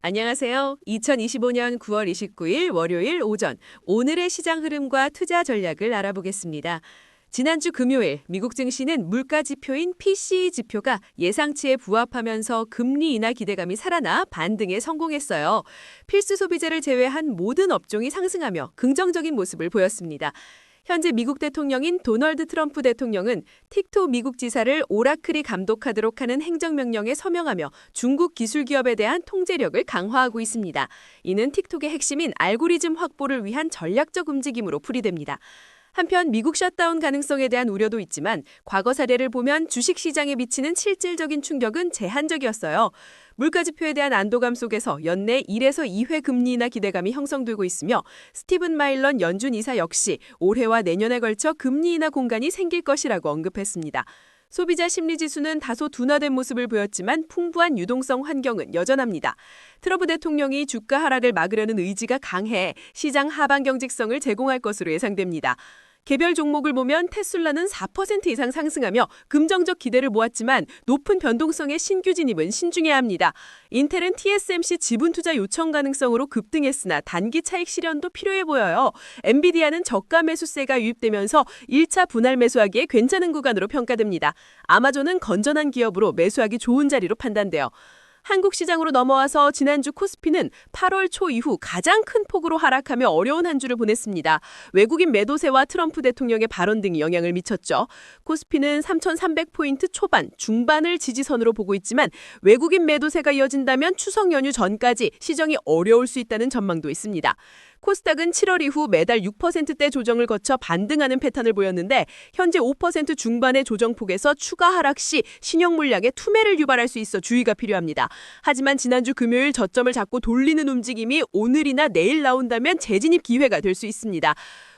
안녕하세요. 2025년 9월 29일 월요일 오전 오늘의 시장 흐름과 투자 전략을 알아보겠습니다. 지난주 금요일 미국 증시는 물가 지표인 PCE 지표가 예상치에 부합하면서 금리 인하 기대감이 살아나 반등에 성공했어요. 필수 소비재를 제외한 모든 업종이 상승하며 긍정적인 모습을 보였습니다. 현재 미국 대통령인 도널드 트럼프 대통령은 틱톡 미국 지사를 오라클이 감독하도록 하는 행정명령에 서명하며 중국 기술기업에 대한 통제력을 강화하고 있습니다. 이는 틱톡의 핵심인 알고리즘 확보를 위한 전략적 움직임으로 풀이됩니다. 한편 미국 셧다운 가능성에 대한 우려도 있지만 과거 사례를 보면 주식시장에 미치는 실질적인 충격은 제한적이었어요. 물가지표에 대한 안도감 속에서 연내 1에서 2회 금리 인하 기대감이 형성되고 있으며 스티븐 마일런 연준 이사 역시 올해와 내년에 걸쳐 금리 인하 공간이 생길 것이라고 언급했습니다. 소비자 심리지수는 다소 둔화된 모습을 보였지만 풍부한 유동성 환경은 여전합니다. 트럼프 대통령이 주가 하락을 막으려는 의지가 강해 시장 하방 경직성을 제공할 것으로 예상됩니다. 개별 종목을 보면 테슬라는 4% 이상 상승하며 긍정적 기대를 모았지만 높은 변동성의 신규 진입은 신중해야 합니다. 인텔은 TSMC 지분 투자 요청 가능성으로 급등했으나 단기 차익 실현도 필요해 보여요. 엔비디아는 저가 매수세가 유입되면서 1차 분할 매수하기에 괜찮은 구간으로 평가됩니다. 아마존은 건전한 기업으로 매수하기 좋은 자리로 판단돼요. 한국 시장으로 넘어와서 지난주 코스피는 8월 초 이후 가장 큰 폭으로 하락하며 어려운 한 주를 보냈습니다. 외국인 매도세와 트럼프 대통령의 발언 등이 영향을 미쳤죠. 코스피는 3,300포인트 초반, 중반을 지지선으로 보고 있지만 외국인 매도세가 이어진다면 추석 연휴 전까지 시정이 어려울 수 있다는 전망도 있습니다. 코스닥은 7월 이후 매달 6%대 조정을 거쳐 반등하는 패턴을 보였는데 현재 5% 중반의 조정폭에서 추가 하락 시 신용 물량의 투매를 유발할 수 있어 주의가 필요합니다. 하지만 지난주 금요일 저점을 잡고 돌리는 움직임이 오늘이나 내일 나온다면 재진입 기회가 될 수 있습니다.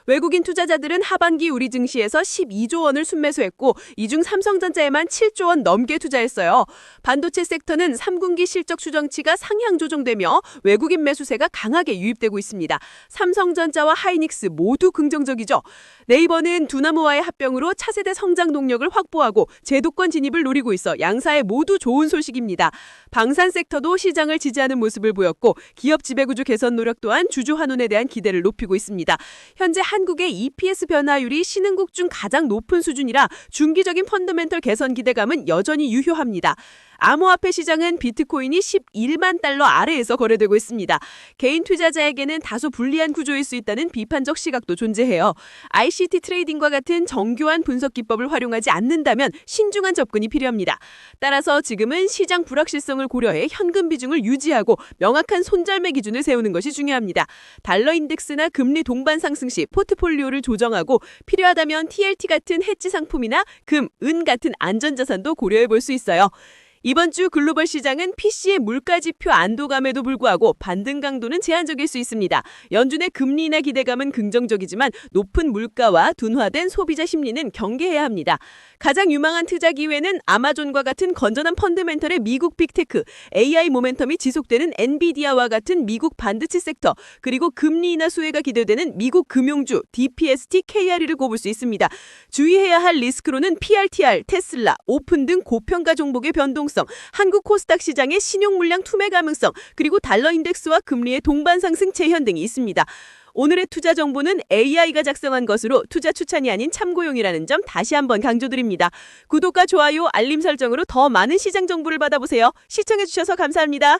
외국인 투자자들은 하반기 우리 증시에서 12조 원을 순매수했고 이 중 삼성전자에만 7조 원 넘게 투자했어요. 반도체 섹터는 3분기 실적 추정치가 상향 조정되며 외국인 매수세가 강하게 유입되고 있습니다. 삼성전자와 하이닉스 모두 긍정적이죠. 네이버는 두나무와의 합병으로 차세대 성장 동력을 확보하고 제도권 진입을 노리고 있어 양사에 모두 좋은 소식입니다. 방산 섹터도 시장을 지지하는 모습을 보였고 기업 지배구조 개선 노력 또한 주주 환원에 대한 기대를 높이고 있습니다. 현재 한국의 EPS 변화율이 신흥국 중 가장 높은 수준이라 중기적인 펀더멘털 개선 기대감은 여전히 유효합니다. 암호화폐 시장은 비트코인이 11만 달러 아래에서 거래되고 있습니다. 개인 투자자에게는 다소 불리한 구조일 수 있다는 비판적 시각도 존재해요. ICT 트레이딩과 같은 정교한 분석 기법을 활용하지 않는다면 신중한 접근이 필요합니다. 따라서 지금은 시장 불확실성을 고려해 현금 비중을 유지하고 명확한 손절매 기준을 세우는 것이 중요합니다. 달러 인덱스나 금리 동반 상승 시 포트폴리오를 조정하고 필요하다면 TLT 같은 해지 상품이나 금, 은 같은 안전자산도 고려해 볼 수 있어요. 이번 주 글로벌 시장은 PC의 물가지표 안도감에도 불구하고 반등 강도는 제한적일 수 있습니다. 연준의 금리 인하 기대감은 긍정적이지만 높은 물가와 둔화된 소비자 심리는 경계해야 합니다. 가장 유망한 투자 기회는 아마존과 같은 건전한 펀드멘털의 미국 빅테크, AI 모멘텀이 지속되는 엔비디아와 같은 미국 반도체 섹터, 그리고 금리 인하 수혜가 기대되는 미국 금융주 DPST, KRE를 꼽을 수 있습니다. 주의해야 할 리스크로는 PRTR, 테슬라, 오픈 등 고평가 종목의 변동성, 한국 코스닥 시장의 신용 물량 투매 가능성, 그리고 달러 인덱스와 금리의 동반 상승 재현 등이 있습니다. 오늘의 투자 정보는 AI가 작성한 것으로 투자 추천이 아닌 참고용이라는 점 다시 한번 강조드립니다. 구독과 좋아요, 알림 설정으로 더 많은 시장 정보를 받아보세요. 시청해주셔서 감사합니다.